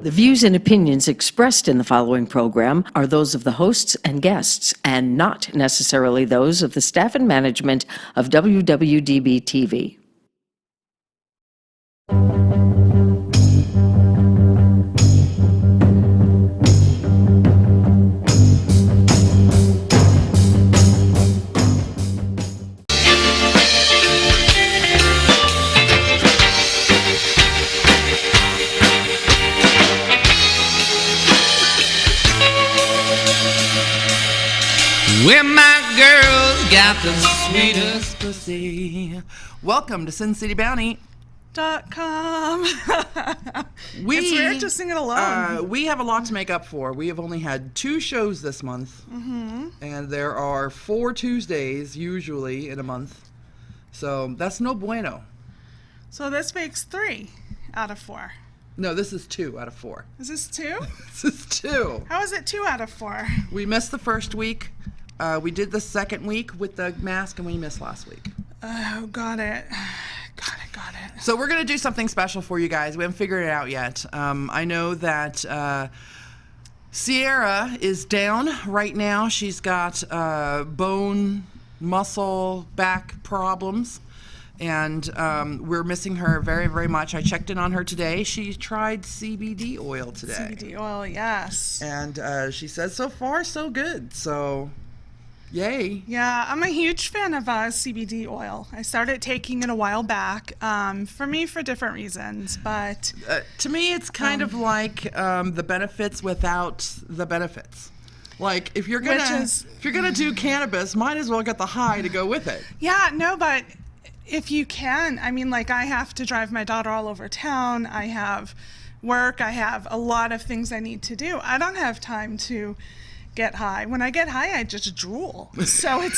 The views and opinions expressed in the following program are those of the hosts and guests, and not necessarily those of the staff and management of WWDB-TV. Where my girls got the sweetest pussy. Welcome to SinCityBounty.com. It's weird to sing it alone. We have a lot to make up for. We have only had 2 shows this month, and there are 4 Tuesdays usually in a month, so that's no bueno. So this makes 3 out of 4. No, this is 2 out of 4. Is this 2? This is 2. How is it 2 out of 4? We missed the first week. We did the second week with the mask, and we missed last week. Oh, got it. Got it. So we're going to do something special for you guys. We haven't figured it out yet. I know that Sierra is down right now. She's got bone, muscle, back problems. And we're missing her very, very much. I checked in on her today. She tried CBD oil today. CBD oil, yes. And she says so far, so good. So... yay. Yeah, I'm a huge fan of CBD oil. I started taking it a while back, for different reasons, but... to me, it's kind of like the benefits without the benefits. Like, if you're gonna do cannabis, might as well get the high to go with it. Yeah, no, but if you can, I mean, like, I have to drive my daughter all over town. I have work. I have a lot of things I need to do. I don't have time to get high. When I get high, I just drool. So it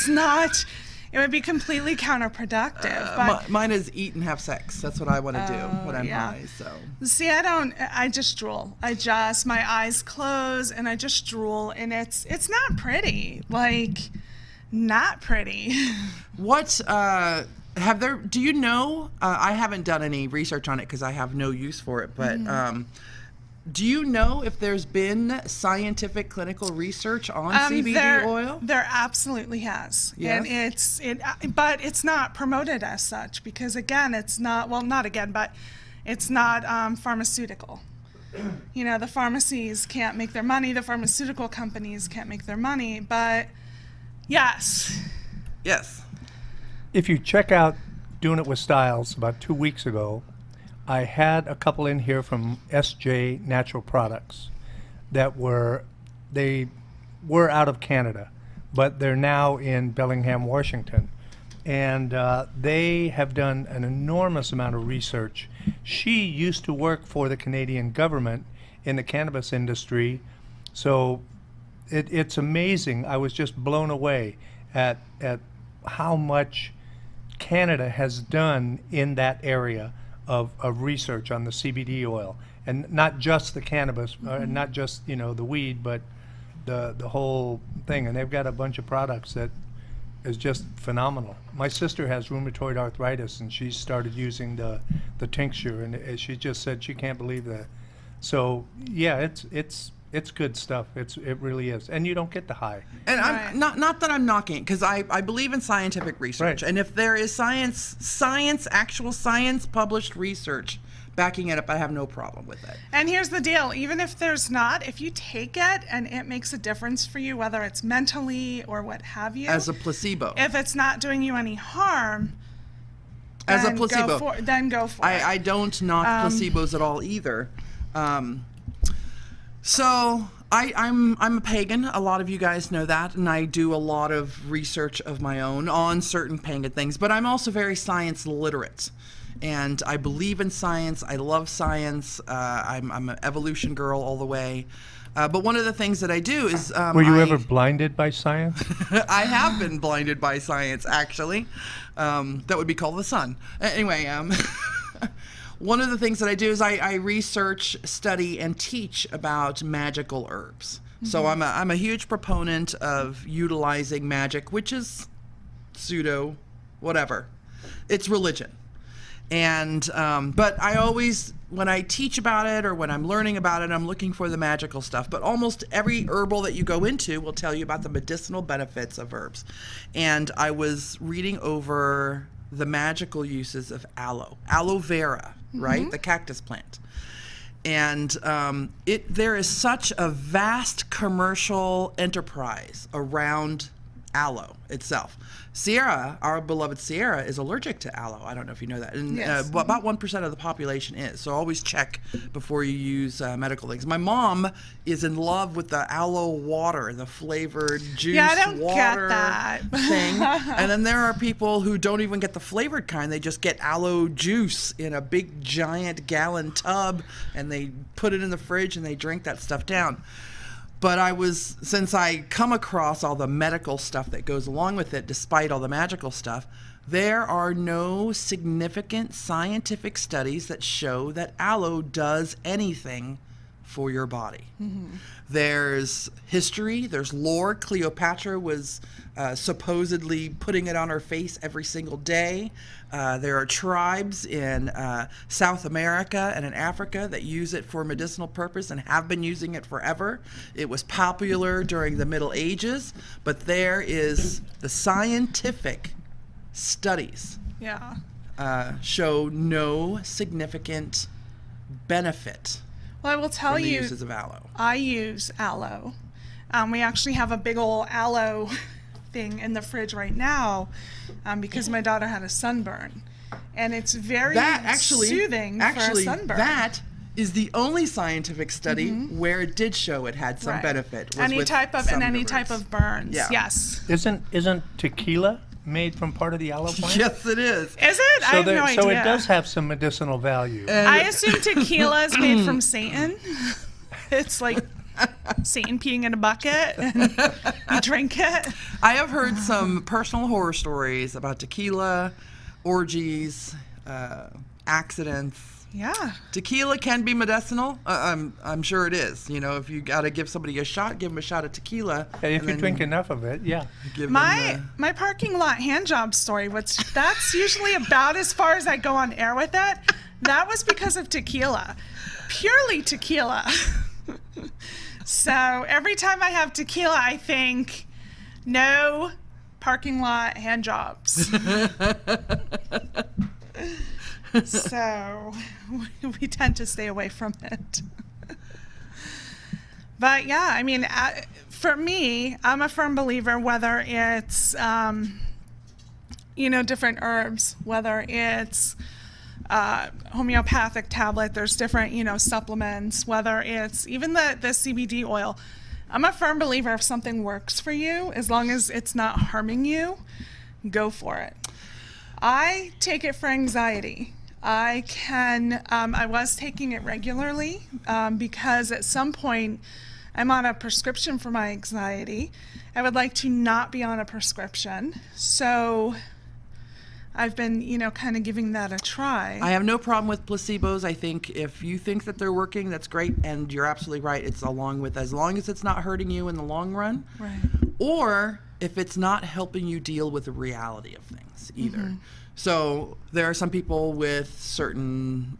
would be completely counterproductive. But mine is eat and have sex. That's what I want to do when I'm high. So see, I just drool. My eyes close and I just drool, and it's not pretty. Like, not pretty. What do you know, I haven't done any research on it because I have no use for it, but do you know if there's been scientific clinical research on CBD oil? There absolutely has. Yes. And but it's not promoted as such because, again, it's not pharmaceutical. You know, the pharmacies can't make their money, the pharmaceutical companies can't make their money, but yes. Yes. If you check out Doing It with Styles about 2 weeks ago, I had a couple in here from SJ Natural Products that were out of Canada, but they're now in Bellingham, Washington. And they have done an enormous amount of research. She used to work for the Canadian government in the cannabis industry, so it's amazing. I was just blown away at how much Canada has done in that area of research on the CBD oil, and not just the cannabis, not just the weed, but the whole thing. And they've got a bunch of products that is just phenomenal. My sister has rheumatoid arthritis, and she started using the tincture, and she just said she can't believe that. So yeah, it's good stuff. It really is, and you don't get the high. And I'm not that I'm knocking it, because I believe in scientific research, and if there is actual science published research backing it up, I have no problem with it. And here's the deal: even if there's not, if you take it and it makes a difference for you, whether it's mentally or what have you, as a placebo, if it's not doing you any harm, as a placebo, then go for it. I don't knock placebos at all either. So I'm a pagan. A lot of you guys know that, and I do a lot of research of my own on certain pagan things. But I'm also very science literate, and I believe in science. I love science. I'm an evolution girl all the way. But one of the things that I do is were you ever blinded by science? I have been blinded by science, actually. That would be called the sun. Anyway. One of the things that I do is I research, study, and teach about magical herbs. So I'm a huge proponent of utilizing magic, which is pseudo, whatever. It's religion. And but I always, when I teach about it or when I'm learning about it, I'm looking for the magical stuff. But almost every herbal that you go into will tell you about the medicinal benefits of herbs. And I was reading over the magical uses of aloe vera, right? The cactus plant. And there is such a vast commercial enterprise around aloe itself. Sierra, our beloved Sierra, is allergic to aloe. I don't know if you know that. And Yes. about 1% of the population is. So always check before you use medical things. My mom is in love with the aloe water, the flavored juice Yeah, I don't get water that. thing. And then there are people who don't even get the flavored kind. They just get aloe juice in a big giant gallon tub and they put it in the fridge and they drink that stuff down. But since I come across all the medical stuff that goes along with it, despite all the magical stuff, there are no significant scientific studies that show that aloe does anything for your body. There's history, there's lore. Cleopatra was supposedly putting it on her face every single day. There are tribes in South America and in Africa that use it for medicinal purpose and have been using it forever. It was popular during the Middle Ages, but there is the scientific studies Yeah. show no significant benefit Well, I will tell from the you, uses of aloe. I use aloe. We actually have a big old aloe thing in the fridge right now because my daughter had a sunburn. And it's very soothing for a sunburn. That is the only scientific study where it did show it had some Right. benefit. Was any with type of burns. Yeah. Yes. Isn't tequila made from part of the aloe plant? Yes, it is. Is it? I have no idea. So it does have some medicinal value. I assume tequila is made from Satan. It's like Satan peeing in a bucket and you drink it. I have heard some personal horror stories about tequila, orgies, accidents. Yeah. Tequila can be medicinal. I'm sure it is. You know, if you got to give somebody a shot, give them a shot of tequila. If and you then drink enough of it, yeah. give My them my parking lot hand job story, that's usually about as far as I go on air with it. That was because of tequila. Purely tequila. So every time I have tequila, I think, no parking lot hand jobs. So we tend to stay away from it. But yeah, I mean, for me, I'm a firm believer, whether it's, different herbs, whether it's homeopathic tablet, there's different, supplements, whether it's even the CBD oil. I'm a firm believer if something works for you, as long as it's not harming you, go for it. I take it for anxiety. I was taking it regularly because at some point I'm on a prescription for my anxiety. I would like to not be on a prescription. So I've been, kind of giving that a try. I have no problem with placebos. I think if you think that they're working, that's great. And you're absolutely right. It's as long as it's not hurting you in the long run. Right. Or if it's not helping you deal with the reality of things either. So there are some people with certain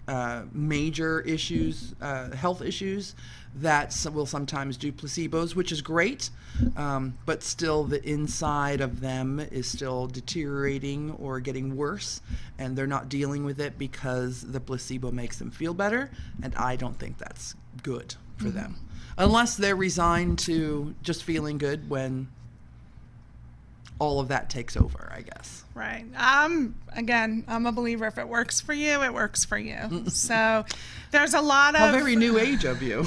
major issues, health issues, that will sometimes do placebos, which is great, but still the inside of them is still deteriorating or getting worse, and they're not dealing with it because the placebo makes them feel better, and I don't think that's good for them. Unless they're resigned to just feeling good when all of that takes over, I guess. Right. Again, I'm a believer. If it works for you, it works for you. So there's a lot of... How very new age of you.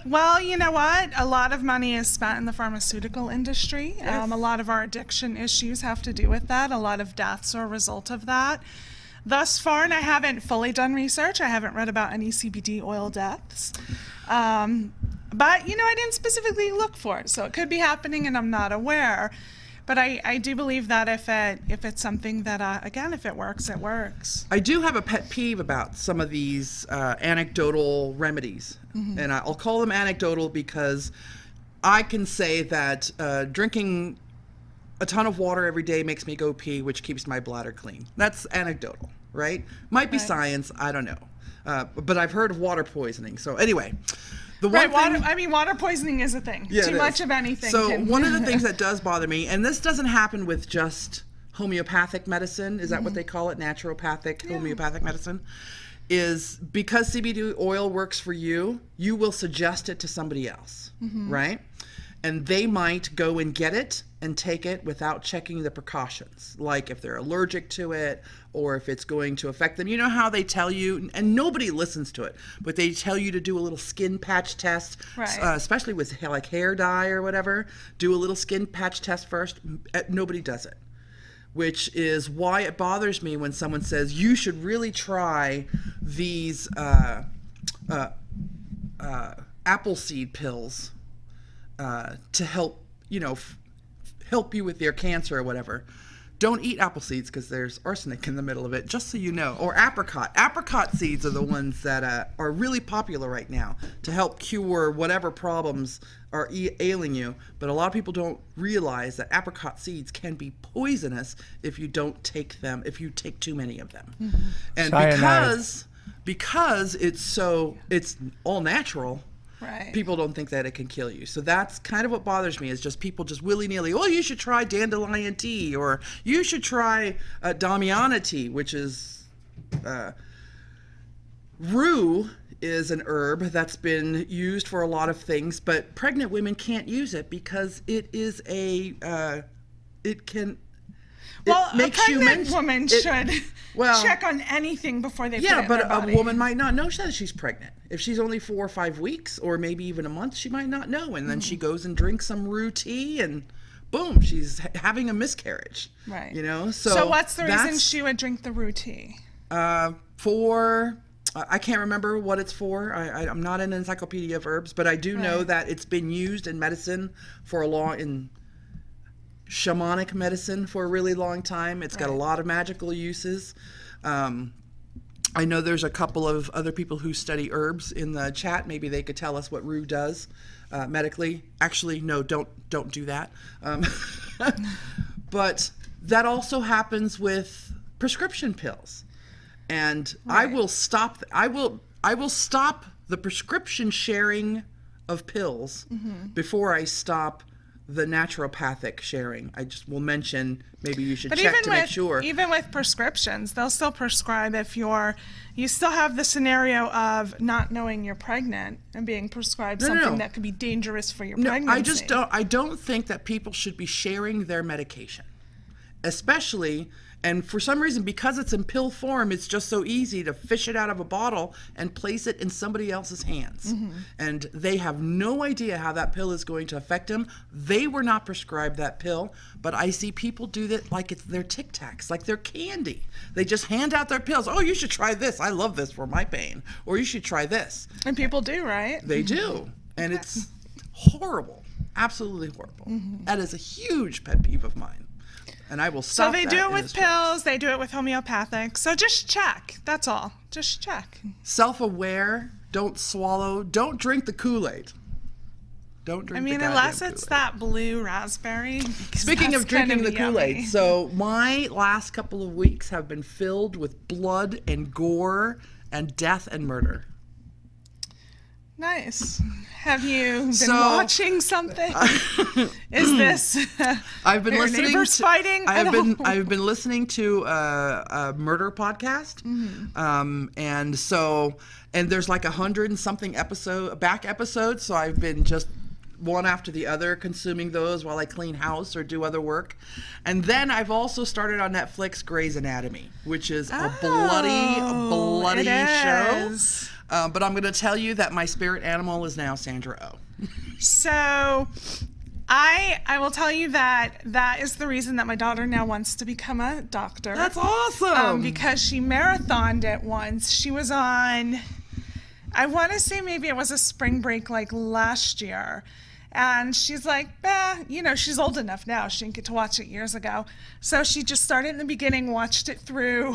Well, you know what? A lot of money is spent in the pharmaceutical industry. Yes. A lot of our addiction issues have to do with that. A lot of deaths are a result of that. Thus far, and I haven't fully done research, I haven't read about any CBD oil deaths. But, I didn't specifically look for it, so it could be happening and I'm not aware. But I do believe that if it's something that, again, if it works, it works. I do have a pet peeve about some of these anecdotal remedies. And I'll call them anecdotal because I can say that drinking a ton of water every day makes me go pee, which keeps my bladder clean. That's anecdotal. right? Might be science, I don't know. But I've heard of water poisoning. So anyway, the one thing, water poisoning is a thing. Yeah, Too much of anything. So one of the things that does bother me, and this doesn't happen with just homeopathic medicine, is that what they call it? Naturopathic, homeopathic medicine? Is because CBD oil works for you, you will suggest it to somebody else, right? And they might go and get it and take it without checking the precautions, like if they're allergic to it or if it's going to affect them. You know how they tell you, and nobody listens to it, but they tell you to do a little skin patch test, especially with like hair dye or whatever. Do a little skin patch test first. Nobody does it, which is why it bothers me when someone says you should really try these apple seed pills to help, help you with your cancer or whatever. Don't eat apple seeds because there's arsenic in the middle of it, just so you know. Or apricot. Apricot seeds are the ones that are really popular right now to help cure whatever problems are ailing you. But a lot of people don't realize that apricot seeds can be poisonous if you don't take them, if you take too many of them. And because it's all natural, people don't think that it can kill you. So that's kind of what bothers me, is just people just willy-nilly, oh, you should try dandelion tea, or you should try Damiana tea, which is rue is an herb that's been used for a lot of things, but pregnant women can't use it because it is Well, a pregnant woman should check on anything before they put it in their body. A woman might not know that she's pregnant. If she's only 4 or 5 weeks, or maybe even a month, she might not know. And then she goes and drinks some rue tea, and boom, she's having a miscarriage. Right. So what's the reason she would drink the rue tea? I can't remember what it's for. I'm not an encyclopedia of herbs, but I do know that it's been used in medicine for in shamanic medicine for a really long time. It's got a lot of magical uses. I know there's a couple of other people who study herbs in the chat. Maybe they could tell us what rue does medically. Actually, no, don't do that. But that also happens with prescription pills. And I will stop the prescription sharing of pills before I stop the naturopathic sharing. I just will mention, maybe you should check to make sure. Even with prescriptions, they'll still prescribe if you still have the scenario of not knowing you're pregnant and being prescribed something that could be dangerous for your pregnancy. I don't think that people should be sharing their medication, especially. And for some reason, because it's in pill form, it's just so easy to fish it out of a bottle and place it in somebody else's hands. And they have no idea how that pill is going to affect them. They were not prescribed that pill, but I see people do that like it's their Tic Tacs, like they're candy. They just hand out their pills. Oh, you should try this. I love this for my pain. Or you should try this. And people do, right? They do. And it's horrible. Absolutely horrible. That is a huge pet peeve of mine. And I will stop. So they do it with pills, they do it with homeopathic. So just check. That's all. Just check. Self-aware. Don't swallow. Don't drink the Kool-Aid. Don't drink the goddamn unless it's that blue raspberry. Speaking of drinking the Kool-Aid, so my last couple of weeks have been filled with blood and gore and death and murder. Nice. Have you been watching something? Is this I've been listening neighbors fighting? I've been listening to a murder podcast, and there's like 100 and something back episodes. So I've been just one after the other consuming those while I clean house or do other work. And then I've also started on Netflix Grey's Anatomy, which is a bloody show. But I'm going to tell you that my spirit animal is now Sandra Oh. So I will tell you that is the reason that my daughter now wants to become a doctor. That's awesome. Because she marathoned it once. She was on, I want to say maybe it was a spring break like last year. And she's like, she's old enough now. She didn't get to watch it years ago. So she just started in the beginning, watched it through,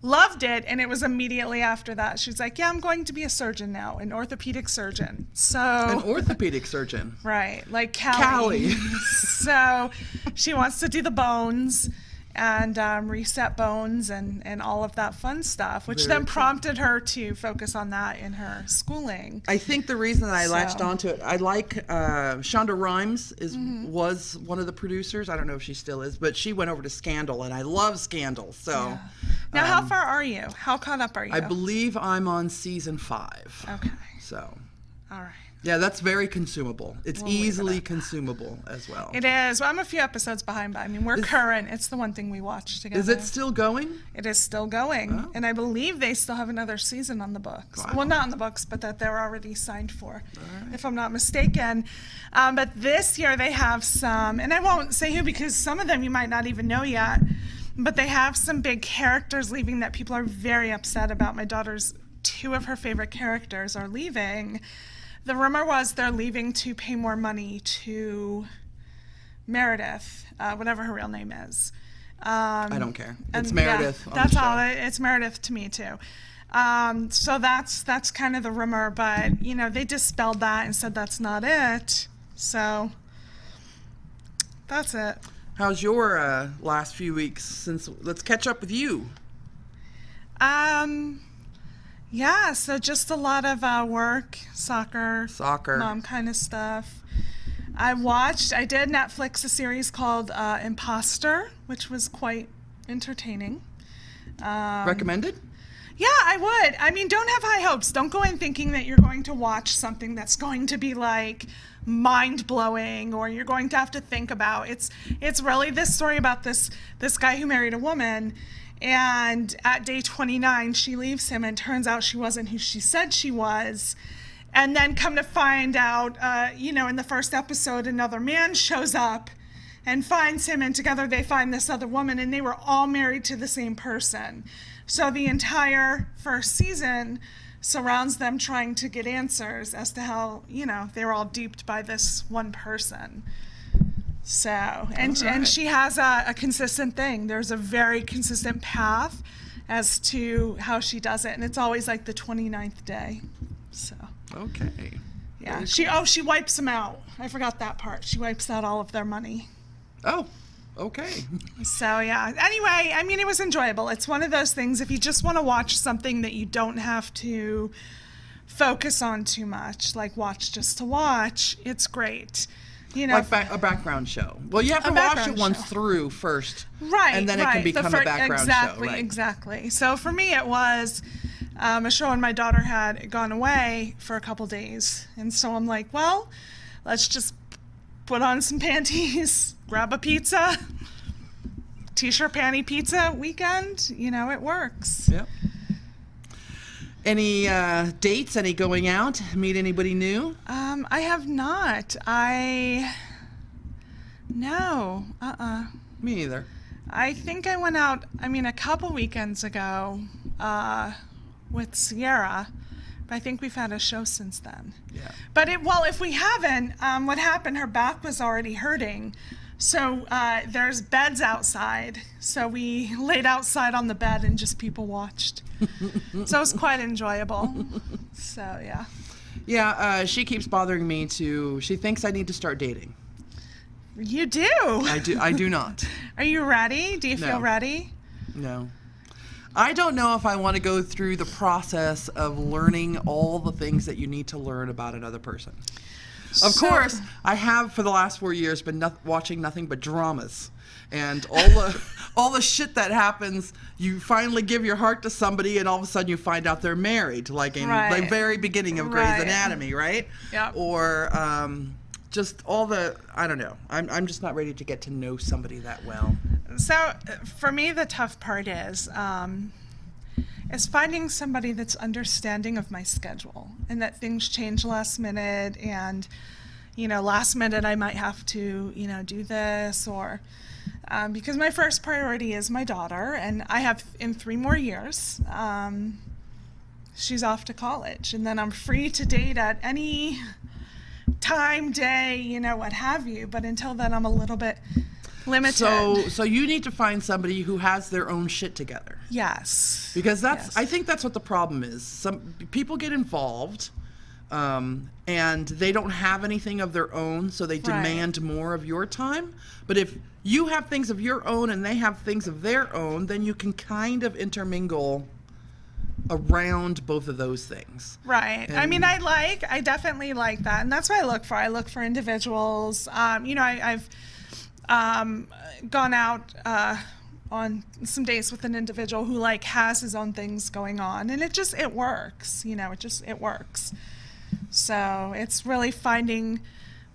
loved it, and it was immediately after that. She's like, I'm going to be a surgeon now, an orthopedic surgeon. So an orthopedic surgeon. Right, like Callie. So she wants to do the bones. and reset bones and all of that fun stuff, which Very then cool. prompted her to focus on that in her schooling. I think the reason that I latched So- onto it, I like Shonda Rhimes Mm-hmm. was one of the producers. I don't know if she still is, but she went over to Scandal, and I love Scandal. So Now, how far are you? How caught up are you? I believe I'm on season 5. Okay. So All right. yeah, that's very consumable. It's We'll leave it easily at that. consumable as well. It is. Well, I'm a few episodes behind, but I mean, we're current. It's the one thing we watch together. Is it still going? It is still going. Oh. And I believe they still have another season on the books. Wow. Well, not on the books, but that they're already signed for, if I'm not mistaken. But this year they have some, and I won't say who because some of them you might not even know yet, but they have some big characters leaving that people are very upset about. My daughter's 2 of her favorite characters are leaving. The rumor was they're leaving to pay more money to Meredith, whatever her real name is. I don't care. It's And, Meredith. Yeah, on that's the show. all. It's Meredith to me too. So that's kind of the rumor, but you know they dispelled that and said that's not it. So that's it. How's your last few weeks since? Let's catch up with you. Yeah. So just a lot of work, soccer, Soccer. mom kind of stuff. I did Netflix a series called Imposter, which was quite entertaining. Recommended? Yeah, I would. I mean, don't have high hopes. Don't go in thinking that you're going to watch something that's going to be like mind-blowing or you're going to have to think about. It's really this story about this guy who married a woman, and at day 29 she leaves him and turns out she wasn't who she said she was. And then come to find out, in the first episode, another man shows up and finds him, and together they find this other woman, and they were all married to the same person. So the entire first season surrounds them trying to get answers as to how, they were all duped by this one person. So, and Alright. she has a consistent thing. There's a very consistent path as to how she does it, and it's always like the 29th day. So, Okay. yeah. She wipes them out. I forgot that part. She wipes out all of their money. Oh, okay. So, yeah. Anyway, I mean, it was enjoyable. It's one of those things, if you just want to watch something that you don't have to focus on too much, like watch just to watch, it's great. Like a background show. Well, you have to watch it background once show. through first. Right, And then it right. can become a background show, right? Exactly. So for me, it was a show, and my daughter had gone away for a couple days. And so I'm like, well, let's just put on some panties, grab a pizza, t-shirt, panty, pizza weekend. It works. Yep. Any dates? Any going out? Meet anybody new? I have not. No. Me either. I think I went out, a couple weekends ago with Sierra, but I think we've had a show since then. Yeah. But if we haven't, what happened, her back was already hurting. So there's beds outside. So we laid outside on the bed and just people watched. So it was quite enjoyable. So, yeah. Yeah, she keeps bothering me she thinks I need to start dating. You do? I do not. Are you ready? Do you No. feel ready? No. I don't know if I want to go through the process of learning all the things that you need to learn about another person. Of So- course, I have for the last 4 years been watching nothing but dramas. And all the shit that happens, you finally give your heart to somebody and all of a sudden you find out they're married, like in Right. the very beginning of Grey's Right. Anatomy, right? Yep. Or just all I don't know. I'm just not ready to get to know somebody that well. So for me, the tough part is finding somebody that's understanding of my schedule and that things change last minute, and last minute I might have to do this, or because my first priority is my daughter, and I have in 3 more years. She's off to college, and then I'm free to date at any time, day, what have you. But until then, I'm a little bit limited. So you need to find somebody who has their own shit together. Yes. Because Yes. I think that's what the problem is. Some people get involved and they don't have anything of their own, so they demand more of your time. But if you have things of your own and they have things of their own, then you can kind of intermingle around both of those things. Right. And I mean, I definitely like that. And that's what I look for. I look for individuals. You know, I've gone out on some dates with an individual who like has his own things going on, and it works. You know, it works. So it's really finding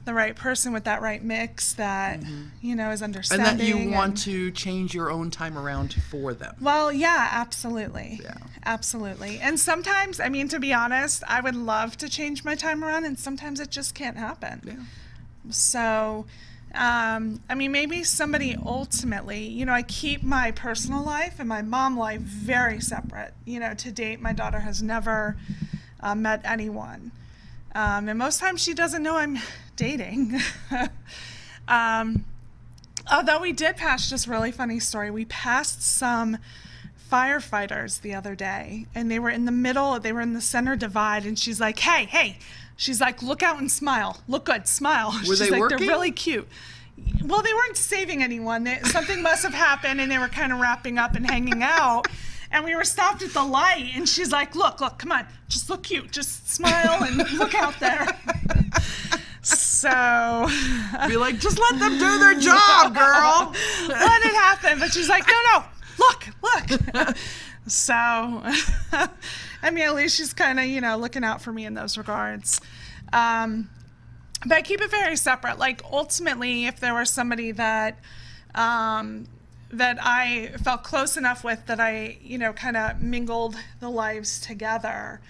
the right person with that right mix that, you know, is understanding. And that you want to change your own time around for them. Well, yeah, absolutely. Yeah. Absolutely. And sometimes, I mean, to be honest, I would love to change my time around, and sometimes it just can't happen. Yeah. So, I mean, maybe somebody ultimately, you know, I keep my personal life and my mom life very separate. You know, to date, my daughter has never met anyone. And most times she doesn't know I'm dating. Although we did pass, just really funny story, we passed some firefighters the other day, and they were in the center divide, and she's like, hey, she's like, look out and smile. Look good, smile. Were She's they like, working? They're really cute. Well, they weren't saving anyone. Something must have happened, and they were kind of wrapping up and hanging out. And we were stopped at the light, and she's like, look, come on, just look cute. Just smile and look out there. So. Be like, just let them do their job, girl. Let it happen. But she's like, no, look. So, I mean, at least she's kind of, you know, looking out for me in those regards. But I keep it very separate. Like, ultimately, if there was somebody that I felt close enough with that I, you know, kind of mingled the lives together,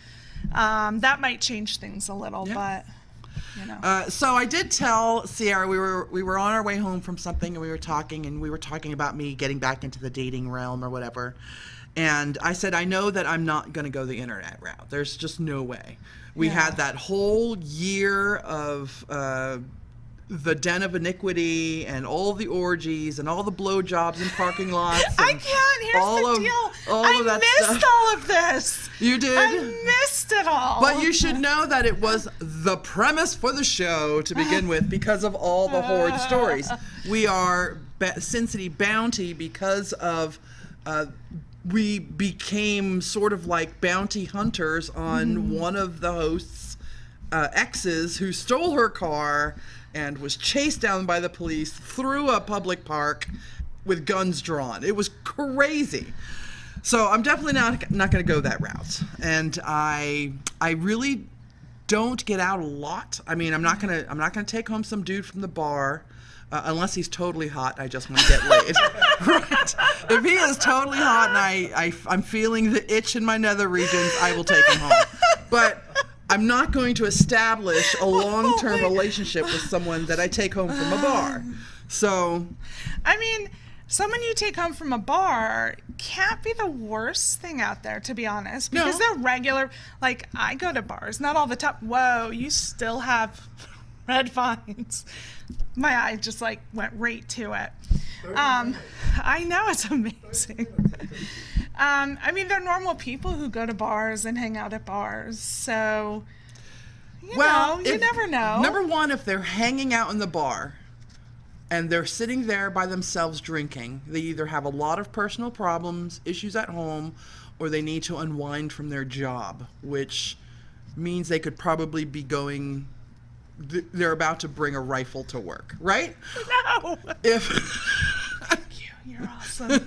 that might change things a little, but, you know. So I did tell Sierra, we were on our way home from something, and we were talking about me getting back into the dating realm or whatever. And I said, I know that I'm not going to go the internet route. There's just no way. We had that whole year of the den of iniquity and all the orgies and all the blowjobs in parking lots. I can't. Here's the deal. I missed all of this. You did? I missed it all. But you should know that it was the premise for the show to begin with because of all the horrid stories. We are SinCityBounty because of... we became sort of like bounty hunters on one of the hosts' exes who stole her car and was chased down by the police through a public park with guns drawn. It was crazy. So I'm definitely not going to go that route. And I really don't get out a lot. I mean, I'm not gonna take home some dude from the bar. Unless he's totally hot, I just want to get laid. Right? If he is totally hot and I'm feeling the itch in my nether regions, I will take him home. But I'm not going to establish a long-term relationship with someone that I take home from a bar. So, I mean, someone you take home from a bar can't be the worst thing out there, to be honest, because they're regular. Like, I go to bars, not all the time. Whoa, you still have red vines. My eye just like went right to it. I know, it's amazing. I mean, they're normal people who go to bars and hang out at bars. So, you never know. Number one, if they're hanging out in the bar and they're sitting there by themselves drinking, they either have a lot of personal problems, issues at home, or they need to unwind from their job, which means they could probably be going... They're about to bring a rifle to work, right? No. You're awesome.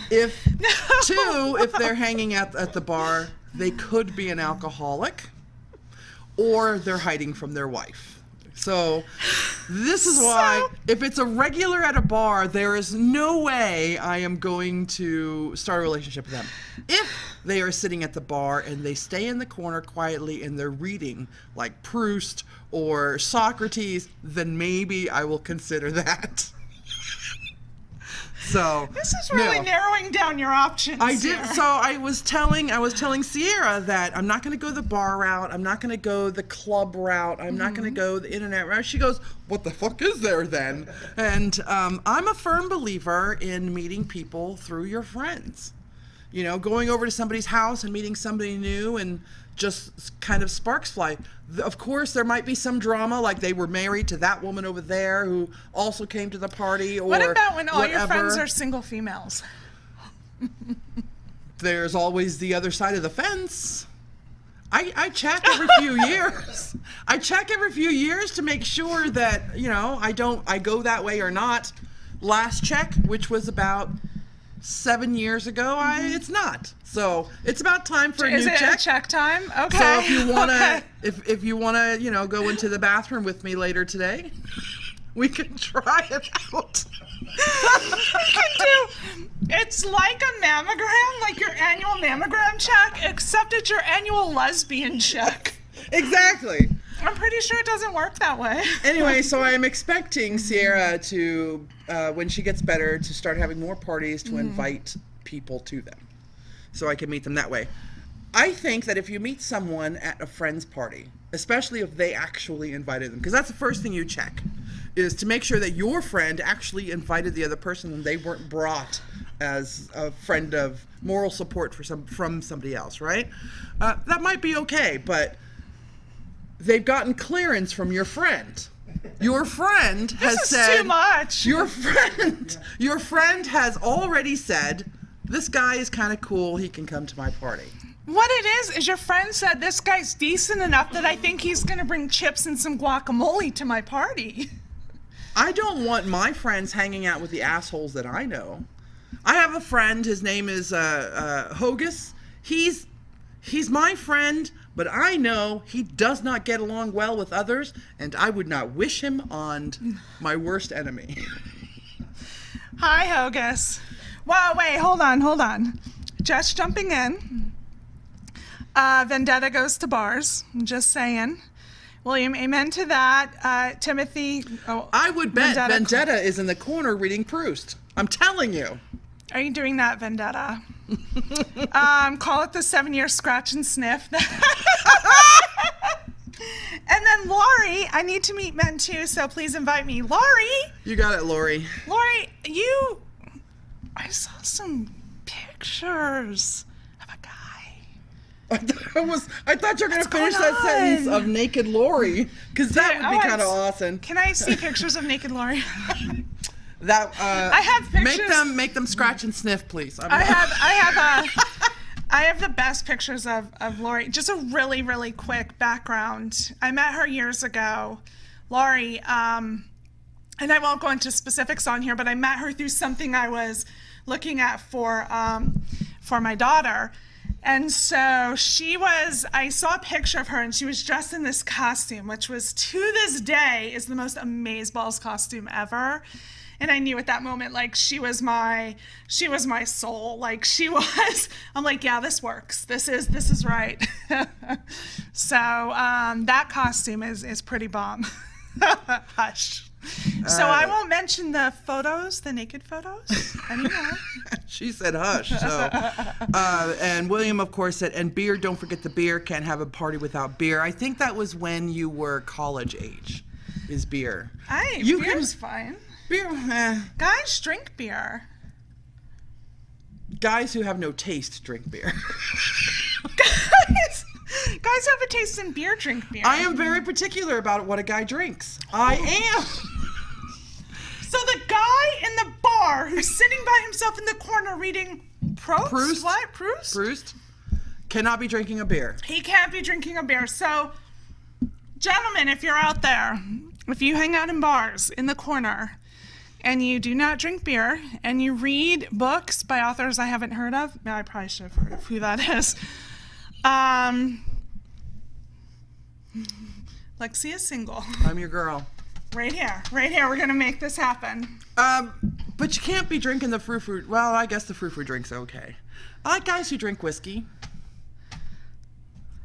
If they're hanging out at the bar, they could be an alcoholic, or they're hiding from their wife. So this is why, if it's a regular at a bar, there is no way I am going to start a relationship with them. If they are sitting at the bar and they stay in the corner quietly and they're reading like Proust or Socrates, then maybe I will consider that. So this is really narrowing down your options. I did. So I was telling Sierra that I'm not going to go the bar route. I'm not going to go the club route. I'm not going to go the internet route. She goes, "What the fuck is there then?" And I'm a firm believer in meeting people through your friends. You know, going over to somebody's house and meeting somebody new and just kind of sparks fly. Of course, there might be some drama, like they were married to that woman over there who also came to the party, or What about when all your whatever. friends are single females? There's always the other side of the fence. I check every few years. I check every few years to make sure that, you know, I go that way or not. Last check, which was about 7 years ago, it's not. So it's about time for a Is new it check. a check time? Okay. So if you wanna, Okay. if you wanna, you know, go into the bathroom with me later today, we can try it out. It's like a mammogram, like your annual mammogram check, except it's your annual lesbian check. Exactly. I'm pretty sure it doesn't work that way. Anyway, so I am expecting Sierra to, when she gets better, to start having more parties to invite people to them, so I can meet them that way. I think that if you meet someone at a friend's party, especially if they actually invited them, because that's the first thing you check, is to make sure that your friend actually invited the other person and they weren't brought as a friend of moral support from somebody else, right? That might be okay, but they've gotten clearance from your friend. Your friend has This is said too much. Your friend has already said, this guy is kind of cool, he can come to my party. What it is your friend said, this guy's decent enough that I think he's going to bring chips and some guacamole to my party. I don't want my friends hanging out with the assholes that I know. I have a friend, his name is Hogus. He's my friend, but I know he does not get along well with others, and I would not wish him on my worst enemy. Hi, Hogus. Wow, wait, hold on. Just jumping in. Vendetta goes to bars. I'm just saying. William, amen to that. Timothy. Oh, I would bet Vendetta is in the corner reading Proust. I'm telling you. Are you doing that, Vendetta? Call it the 7-year scratch and sniff. And then Lori, I need to meet men too, so please invite me. Lori! You got it, Lori. Lori, I saw some pictures of a guy. I thought you were going to finish going that sentence on? of naked Lori, because that would be Oh, kind of awesome. Can I see pictures of naked Lori? That I have pictures. Make them scratch and sniff, please. I have the best pictures of Lori. Just a really, really quick background. I met her years ago. Lori, and I won't go into specifics on here, but I met her through something I was looking at for my daughter. And so I saw a picture of her and she was dressed in this costume, which was, to this day, is the most amazeballs costume ever. And I knew at that moment, like, she was my soul. Like, I'm like, yeah, this works. This is right. So that costume is pretty bomb. Hush. So I won't mention the photos, the naked photos anymore. She said hush. So, and William, of course, said, and beer, don't forget the beer, can't have a party without beer. I think that was when you were college age, is beer. Beer's fine. Beer, Guys drink beer. Guys who have no taste drink beer. Guys who have a taste in beer drink beer. I am very particular about what a guy drinks. I am. So the guy in the bar who's sitting by himself in the corner reading Proust? What? Proust? Proust cannot be drinking a beer. He can't be drinking a beer. So, gentlemen, if you're out there, if you hang out in bars in the corner and you do not drink beer and you read books by authors I haven't heard of, I probably should have heard of who that is. Alexia's single. I'm your girl. Right here. We're going to make this happen. But you can't be drinking the frou-frou. Well, I guess the frou-frou drink's okay. I like guys who drink whiskey.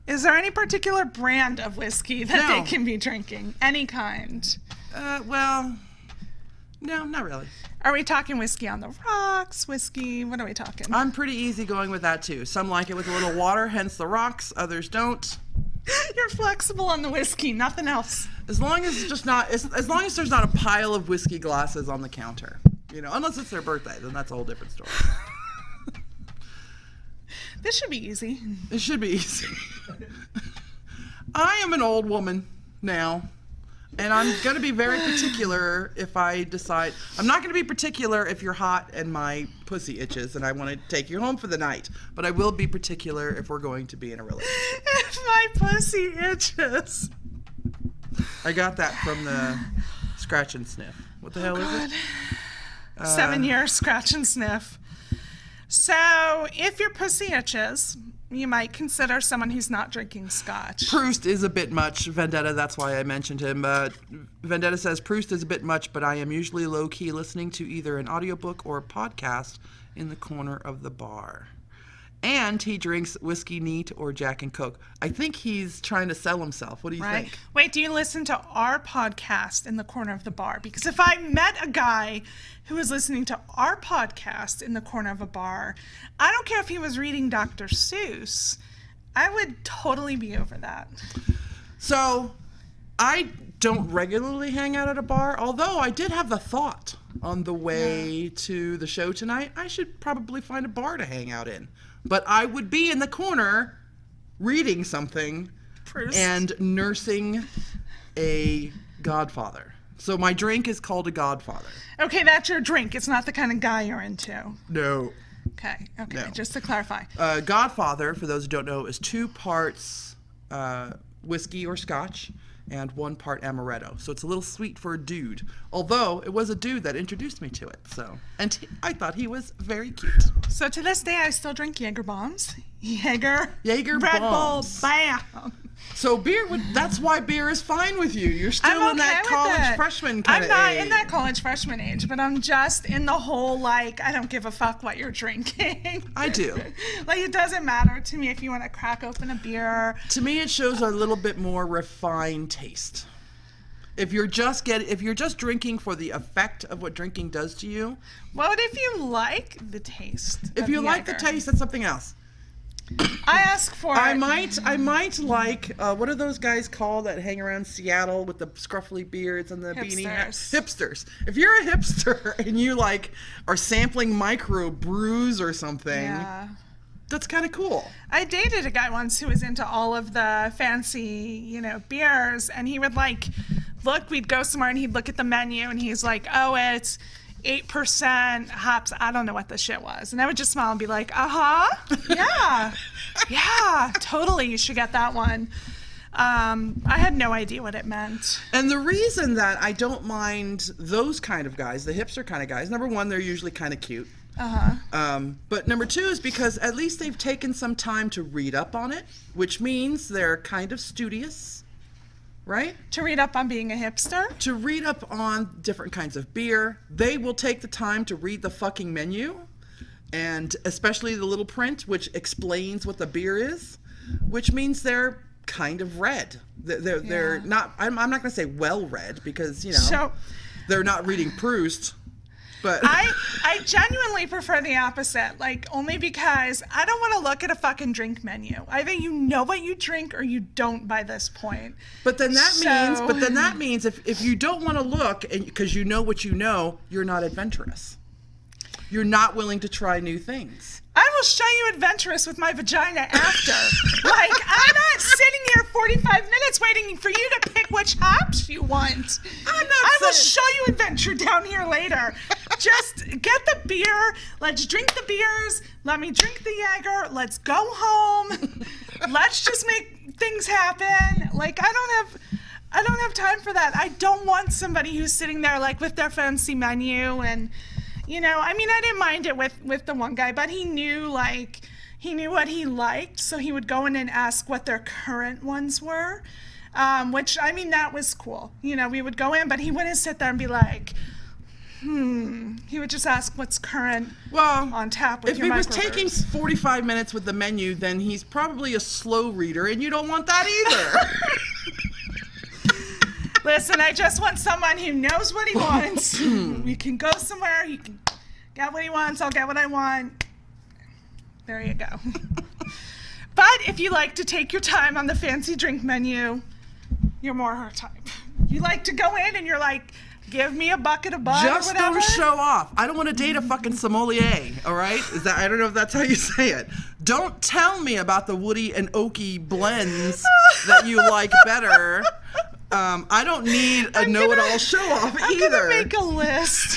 Is there any particular brand of whiskey that No. they can be drinking? Any kind? Well, no, not really. Are we talking whiskey on the rocks? Whiskey? What are we talking? I'm pretty easygoing with that too. Some like it with a little water, hence the rocks. Others don't. You're flexible on the whiskey, nothing else. As long as it's just not, as long as there's not a pile of whiskey glasses on the counter, you know, unless it's their birthday, then that's a whole different story. This should be easy. It should be easy. I am an old woman now, and I'm going to be very particular if I decide. I'm not going to be particular if you're hot and my pussy itches and I want to take you home for the night, but I will be particular if we're going to be in a relationship. If my pussy itches. I got that from the scratch and sniff. What the hell is it? 7 years scratch and sniff. So if your pussy itches, you might consider someone who's not drinking scotch. Proust is a bit much. Vendetta, that's why I mentioned him. Vendetta says, Proust is a bit much, but I am usually low-key listening to either an audiobook or a podcast in the corner of the bar. And he drinks whiskey neat or Jack and Coke. I think he's trying to sell himself. What do you think? Wait, do you listen to our podcast in the corner of the bar? Because if I met a guy who was listening to our podcast in the corner of a bar, I don't care if he was reading Dr. Seuss, I would totally be over that. So I don't regularly hang out at a bar, although I did have the thought on the way to the show tonight, I should probably find a bar to hang out in. But I would be in the corner reading something Proust. and nursing a Godfather. So my drink is called a Godfather. Okay, that's your drink. It's not the kind of guy you're into. No. Okay, No. just to clarify. Godfather, for those who don't know, is 2 parts whiskey or scotch and 1 part amaretto. So it's a little sweet for a dude. Although it was a dude that introduced me to it. And I thought he was very cute. So to this day, I still drink Jaeger bombs. Jaeger Red Bull, bombs. bam. So that's why beer is fine with you. You're still I'm in that okay with college it. freshman kind of I'm not age. in that college freshman age, but I'm just in the whole, like, I don't give a fuck what you're drinking. I do. Like, it doesn't matter to me if you want to crack open a beer. To me, it shows a little bit more refined taste. If you're just drinking for the effect of what drinking does to you. What if you like the taste? If you like the Jaeger? taste, that's something else. I ask for I it. might like what are those guys called that hang around Seattle with the scruffy beards and the beanie hats? Hipsters. If you're a hipster and you like are sampling micro brews or something, Yeah. that's kind of cool. I dated a guy once who was into all of the fancy, beers, and he would we'd go somewhere and he'd look at the menu and he's like, oh, it's 8% hops. I don't know what the shit was. And I would just smile and be like, yeah, yeah, totally. You should get that one. I had no idea what it meant. And the reason that I don't mind those kind of guys, the hipster kind of guys, number one, they're usually kind of cute. But number 2 is because at least they've taken some time to read up on it, which means they're kind of studious, right? To read up on being a hipster? To read up on different kinds of beer. They will take the time to read the fucking menu, and especially the little print, which explains what the beer is, which means they're kind of read. They're not, I'm not going to say well read because, So, they're not reading Proust. But I genuinely prefer the opposite, only because I don't want to look at a fucking drink menu. Either you know what you drink or you don't by this point. But then that means if you don't want to look because you know what you know, you're not adventurous. You're not willing to try new things. I will show you adventurous with my vagina after. I'm not sitting here 45 minutes waiting for you to pick which hops you want. I will show you adventure down here later. Just get the beer. Let's drink the beers. Let me drink the Jaeger. Let's go home. Let's just make things happen. I don't have time for that. I don't want somebody who's sitting there with their fancy menu and I didn't mind it with the one guy, but he knew what he liked, so he would go in and ask what their current ones were, which, that was cool. We would go in, but he wouldn't sit there and be like, He would just ask what's current on tap with your microverse. If he was taking 45 minutes with the menu, then he's probably a slow reader, and you don't want that either. Listen, I just want someone who knows what he wants. We can go somewhere. He can get what he wants. I'll get what I want. There you go. But if you like to take your time on the fancy drink menu, you're more her type. You like to go in and you're like, give me a bucket of bud Just or whatever. don't show off. I don't want to date a fucking sommelier, all right? I don't know if that's how you say it. Don't tell me about the woody and oaky blends that you like better. I don't need a know-it-all show-off either. I'm gonna make a list.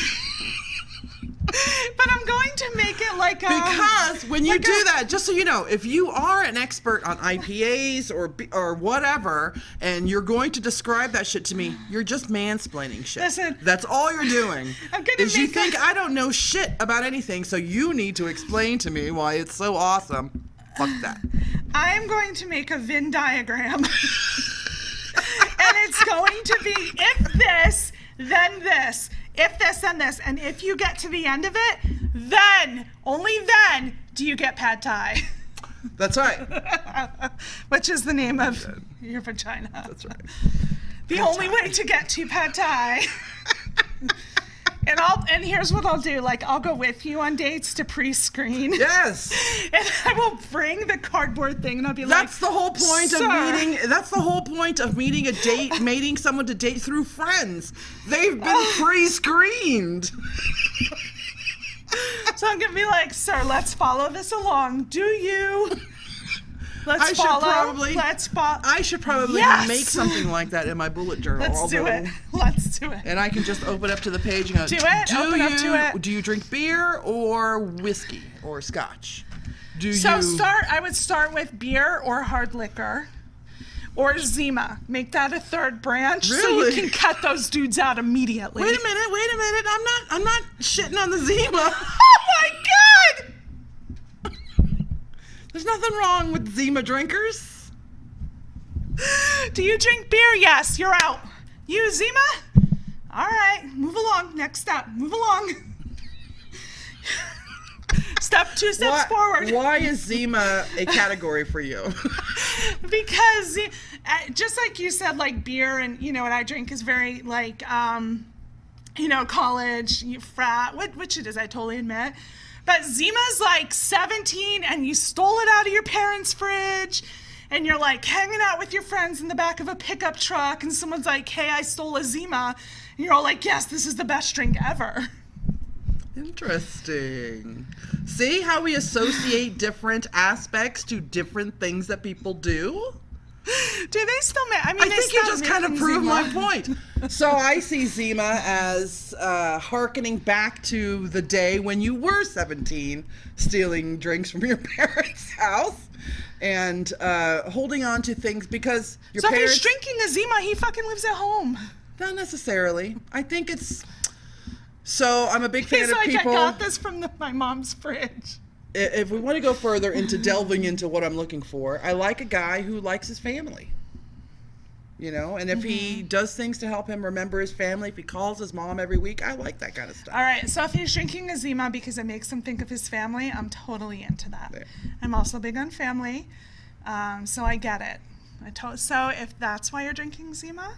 But I'm going to make it like a... Because when you do that, just so you know, if you are an expert on IPAs or whatever, and you're going to describe that shit to me, you're just mansplaining shit. Listen, that's all you're doing. I'm gonna is you make think I don't know shit about anything, so you need to explain to me why it's so awesome. Fuck that. I am going to make a Venn diagram. And it's going to be if this, then this. If this, then this. And if you get to the end of it, then, only then, do you get pad thai. That's right. Which is the name of your vagina. That's right. The Pad only thai. way to get to pad thai. And here's what I'll do. Like, I'll go with you on dates to pre-screen. Yes. And I will bring the cardboard thing and I'll be That's like, the whole point "Sir." of meeting. That's the whole point of meeting a date, mating someone to date through friends. They've been pre-screened. So I'm gonna be like, sir, let's follow this along. Do you? I should probably Yes! make something like that in my bullet journal. Let's do it. Let's do it. And I can just open up to the page and go, Do it. Open up to it. Do you drink beer or whiskey or scotch? I would start with beer or hard liquor or Zima. Make that a third branch so you Really? can cut those dudes out immediately. Wait a minute. I'm not shitting on the Zima. Oh my God! There's nothing wrong with Zima drinkers. Do you drink beer? Yes, you're out. You, Zima? All right, move along. Next step, move along. Two steps forward. Why is Zima a category for you? Because just like you said, like beer and, what I drink is very like, college, frat, which it is, I totally admit. But Zima's like 17 and you stole it out of your parents' fridge and you're like hanging out with your friends in the back of a pickup truck and someone's like, hey, I stole a Zima. And you're all like, yes, this is the best drink ever. Interesting. See how we associate different aspects to different things that people do? Do they still make? I think you just kind of proved my point. So I see Zima as hearkening back to the day when you were 17, stealing drinks from your parents' house and holding on to things because your So parents... if he's drinking a Zima, he fucking lives at home. Not necessarily. I think it's... So I'm a big fan He's of like, people... I got this from my mom's fridge. If we want to go further into delving into what I'm looking for, I like a guy who likes his family. And if he does things to help him remember his family, if he calls his mom every week, I like that kind of stuff. All right, so if he's drinking a Zima because it makes him think of his family, I'm totally into that. There. I'm also big on family, so I get it. So if that's why you're drinking Zima,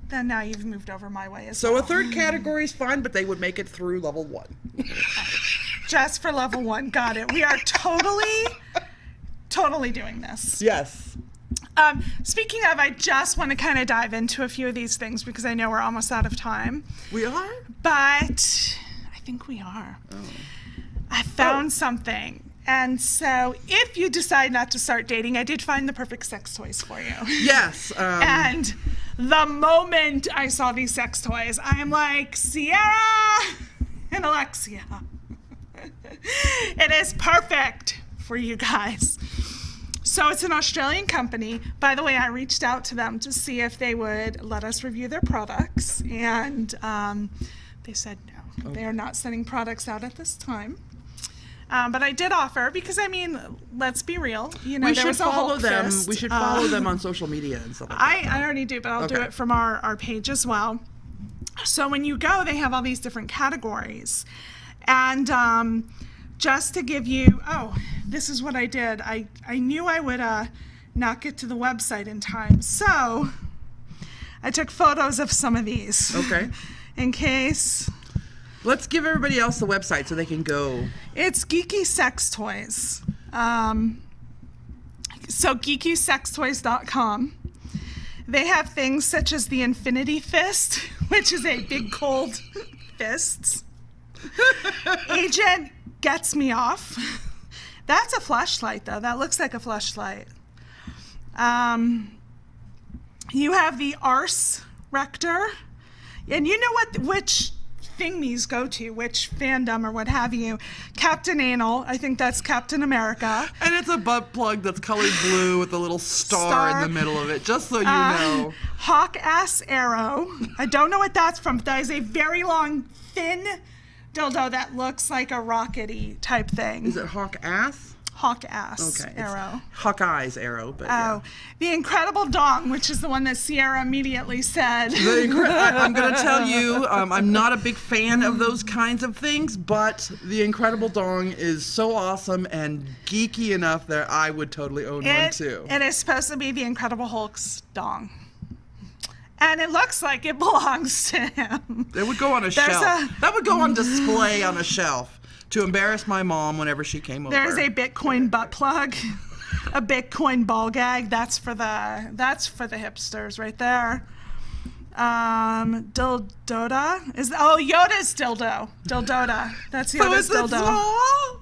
then now you've moved over my way as well. So a third category is fine, but they would make it through level 1. Just for level 1, got it. We are totally doing this. Yes. Speaking of, I just want to kind of dive into a few of these things because I know we're almost out of time. We are? But I think we are. Oh. I found something. And so if you decide not to start dating, I did find the perfect sex toys for you. Yes. And the moment I saw these sex toys, I am like, Sierra and Elexia. It is perfect for you guys. So it's an Australian company. By the way, I reached out to them to see if they would let us review their products. And they said no. They are not sending products out at this time. But I did offer because, let's be real. We should follow them. We should follow them on social media and stuff like that. I already do, but I'll do it from our page as well. So when you go, they have all these different categories. And just to give you, this is what I did. I knew I would not get to the website in time. So I took photos of some of these. Okay. In case... Let's give everybody else the website so they can go. It's Geeky Sex Toys. So geekysextoys.com. They have things such as the Infinity Fist, which is a big cold fists. Agent gets me off. That's a flashlight, though. That looks like a flashlight. You have the Arse Rector. And you know which thing these go to, which fandom or what have you. Captain Anal. I think that's Captain America. And it's a butt plug that's colored blue with a little star in the middle of it, just so you know. Hawk Ass Arrow. I don't know what that's from, but that is a very long, thin dildo that looks like a rockety type thing. Is it Hawk Ass? Hawk Ass Arrow. Hawkeye's arrow, but yeah. The Incredible Dong, which is the one that Sierra immediately said. I'm going to tell you, I'm not a big fan of those kinds of things, but the Incredible Dong is so awesome and geeky enough that I would totally own one too. It is supposed to be the Incredible Hulk's dong. And it looks like it belongs to him. It would go on a shelf. That would go on display on a shelf to embarrass my mom whenever she came over. There's a Bitcoin butt plug, a Bitcoin ball gag. That's for the hipsters right there. Dildota is Yoda's dildo. Dildota. That's Yoda's dildo. Small?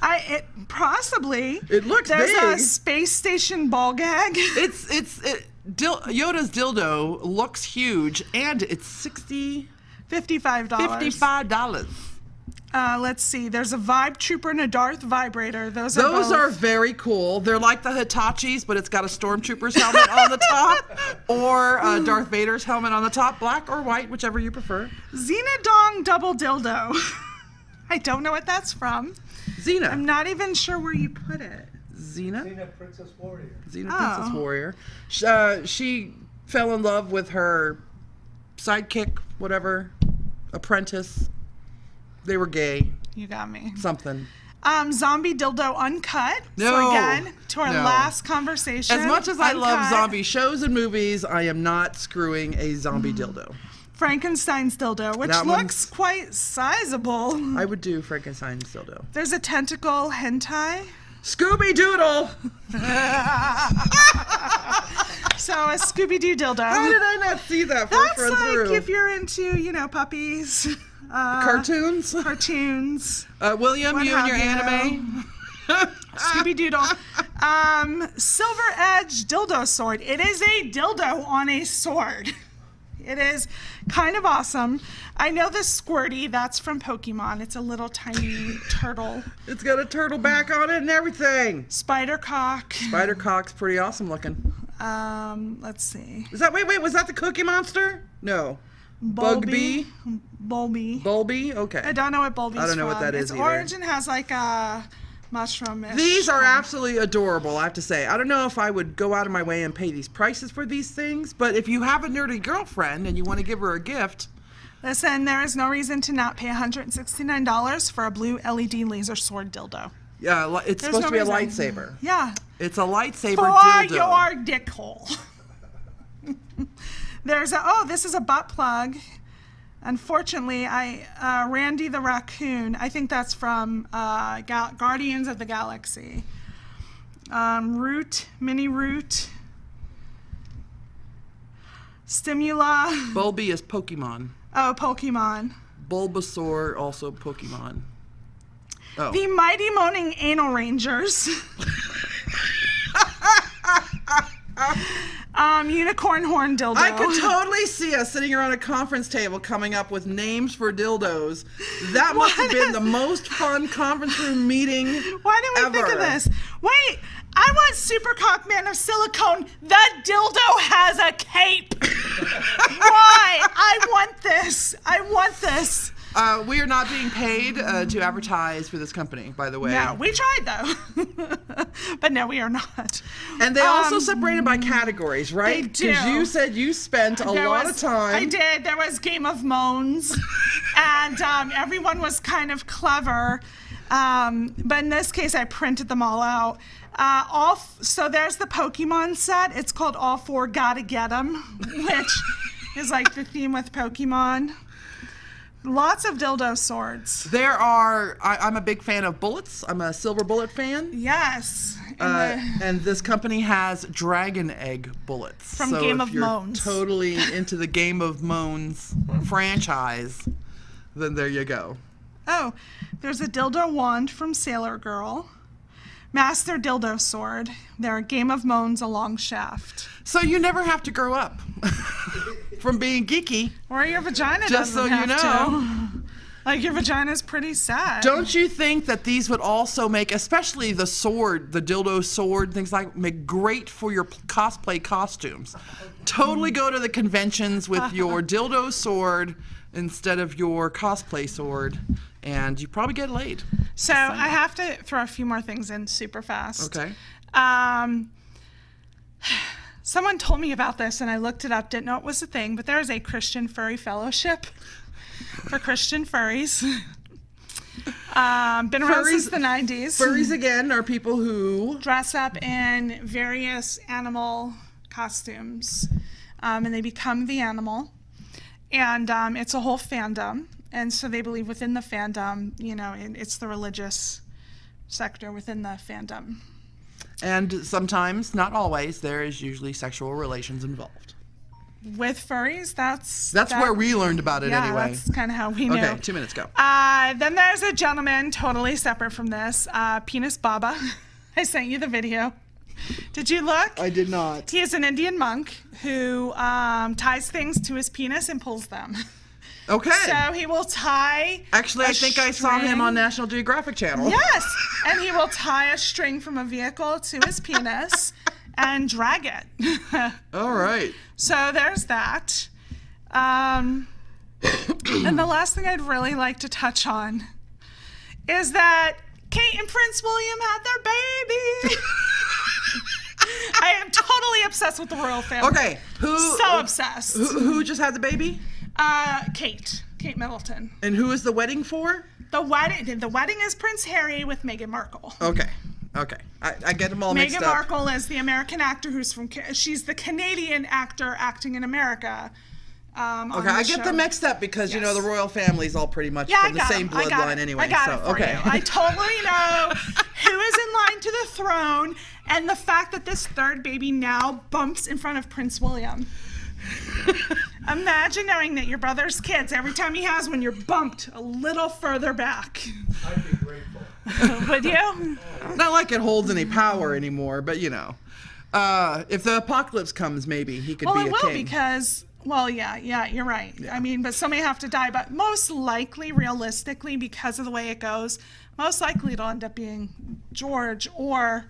It possibly. It looks There's big. a space station ball gag. Yoda's dildo looks huge, and it's $55. $55. Let's see. There's a Vibe Trooper and a Darth Vibrator. Those are very cool. They're like the Hitachis, but it's got a Stormtrooper's helmet on the top, or Darth Vader's helmet on the top, black or white, whichever you prefer. Xenodong Double Dildo. I don't know what that's from. Xena. I'm not even sure where you put it. Xena? Xena Princess Warrior. Princess Warrior. She fell in love with her sidekick, whatever, apprentice. They were gay. You got me. Something. Zombie Dildo Uncut. No. So again, to our last conversation. As much as I love zombie shows and movies, I am not screwing a zombie dildo. Frankenstein's dildo, which looks quite sizable. I would do Frankenstein's dildo. There's a tentacle hentai. Scooby Doodle! So a Scooby-Doo dildo. How did I not see that That's like if you're into, puppies. Cartoons? Cartoons. William, you and your anime? Scooby-Doodle. Silver Edge dildo sword. It is a dildo on a sword. It is kind of awesome. I know the Squirty, that's from Pokemon. It's a little tiny turtle. It's got a turtle back on it and everything. Spidercock. Spidercock's pretty awesome looking. Let's see. Was that the Cookie Monster? No. Bugby? Bulby? Okay. I don't know what Bulby's from. I don't know what that is Its either. origin has like a mushroom-ish. These are absolutely adorable, I have to say. I don't know if I would go out of my way and pay these prices for these things, but if you have a nerdy girlfriend and you want to give her a gift... Listen, there is no reason to not pay $169 for a blue LED laser sword dildo. Yeah, it's supposed to be a lightsaber. Yeah. It's a lightsaber for dildo. For your dick hole. There's this is a butt plug. Unfortunately, Randy the Raccoon, I think that's from Guardians of the Galaxy. Mini Root. Stimula. Bulby is Pokemon. Oh, Pokemon. Bulbasaur, also Pokemon. Oh. The Mighty Moaning Anal Rangers. Unicorn horn dildo. I could totally see us sitting around a conference table coming up with names for dildos. That must have been the most fun conference room meeting Why didn't we think of this? Wait, I want Super Cock Man of Silicone. The dildo has a cape. Why? I want this. We are not being paid to advertise for this company, by the way. No, we tried though. But no, we are not. And they also separated by categories, right? They do. Because you said you spent a lot of time. I did. There was Game of Moans, and everyone was kind of clever. But in this case, I printed them all out. So there's the Pokemon set. It's called All Four Gotta Get 'Em, which is like the theme with Pokemon. Lots of dildo swords. There are, I'm a big fan of bullets. I'm a silver bullet fan. Yes. And this company has dragon egg bullets. From so Game if of you're Moans. totally into the Game of Moans franchise, then there you go. Oh, there's a dildo wand from Sailor Girl. Master dildo sword. There are Game of Moans a long shaft. So you never have to grow up from being geeky. Or your vagina Just so doesn't you have know. to. Like, your vagina's pretty sad. Don't you think that these would also make, especially the sword, the dildo sword, things like, make great for your cosplay costumes? Totally go to the conventions with your dildo sword instead of your cosplay sword, and you probably get laid. So I have to throw a few more things in super fast. Okay. Someone told me about this, and I looked it up, didn't know it was a thing, but there is a Christian Furry Fellowship for Christian furries. Been around since the 90s. Furries, again, are people who Dress up in various animal costumes, and they become the animal. And it's a whole fandom. And so they believe within the fandom, you know, it's the religious sector within the fandom. And sometimes, not always, there is usually sexual relations involved. With furries, that's where we learned about it anyway. That's kind of how we knew. Okay, 2 minutes, go. Then there's a gentleman totally separate from this, Penis Baba. I sent you the video. Did you look? I did not. He is an Indian monk who ties things to his penis and pulls them. Okay. So he will tie. Actually, I think I saw him on National Geographic Channel. Yes, and he will tie a string from a vehicle to his penis and drag it. All right. So there's that. And the last thing I'd really like to touch on is that Kate and Prince William had their baby. I am totally obsessed with the royal family. Okay. So obsessed. Who just had the baby? Kate Middleton. And who is the wedding for? The wedding is Prince Harry with Meghan Markle. Okay. I get them all mixed Meghan up. Markle is the American actor she's the Canadian actor acting in America. Okay, I get them mixed up because, you know, the royal family's all pretty much Yeah, from the same bloodline anyway. I got it for you. I totally know who is in line to the throne, and the fact that this third baby now bumps in front of Prince William. Imagine knowing that your brother's kids, every time he has one, you're bumped a little further back. I'd be grateful. Would you? Not like it holds any power anymore, but, you know. If the apocalypse comes, maybe he could be a king. Well, it will because... Well, yeah, you're right. Yeah. I mean, but somebody have to die. But most likely, realistically, because of the way it goes, most likely it'll end up being George or,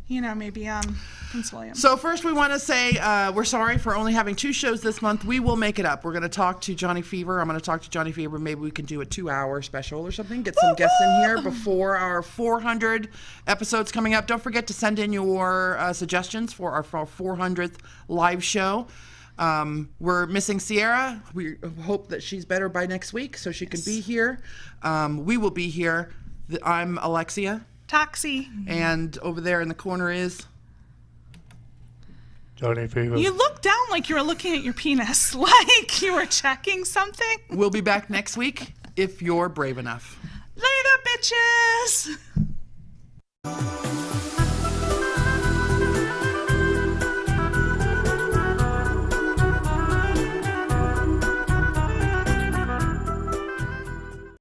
you know, maybe Prince William. So first we want to say we're sorry for only having 2 shows this month. We will make it up. We're going to talk to Johnny Fever. I'm going to talk to Johnny Fever. Maybe we can do a 2-hour special or something. Get some guests in here before our 400 episodes coming up. Don't forget to send in your suggestions for our 400th live show. We're missing Sierra. We hope that she's better by next week so she can be here. We will be here. I'm Elexia. Toxi. And over there in the corner is... Johnny Fever. You looked down like you were looking at your penis, like you were checking something. We'll be back next week if you're brave enough. Later, bitches!